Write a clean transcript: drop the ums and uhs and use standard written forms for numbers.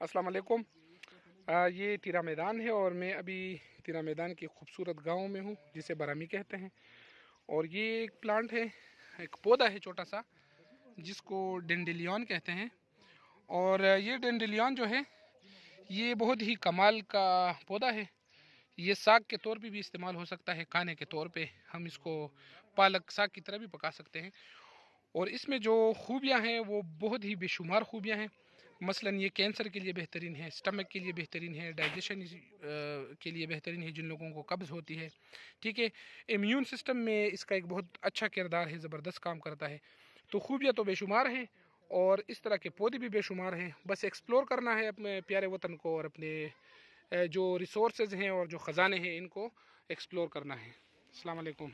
अस्सलाम वालेकुम। ये तीरा मैदान है और मैं अभी तीरा मैदान के खूबसूरत गांव में हूँ जिसे बरामी कहते हैं। और ये एक प्लांट है, एक पौधा है छोटा सा जिसको डेंडेलियन कहते हैं। और ये डेंडेलियन जो है ये बहुत ही कमाल का पौधा है। ये साग के तौर पे भी इस्तेमाल हो सकता है, खाने के तौर पे हम इसको पालक साग की तरह भी पका सकते हैं। और इसमें जो खूबियाँ हैं वो बहुत ही बेशुमार खूबियाँ हैं। मसलन ये कैंसर के लिए बेहतरीन है, स्टमक के लिए बेहतरीन है, डाइजेशन के लिए बेहतरीन है जिन लोगों को कब्ज़ होती है। ठीक है, इम्यून सिस्टम में इसका एक बहुत अच्छा किरदार है, ज़बरदस्त काम करता है। तो खूबियाँ तो बेशुमार हैं और इस तरह के पौधे भी बेशुमार हैं। बस एक्सप्लोर करना है अपने प्यारे वतन को और अपने जो रिसोर्सेज हैं और जो ख़जाने हैं इनको एक्सप्लोर करना है। अस्सलाम वालेकुम।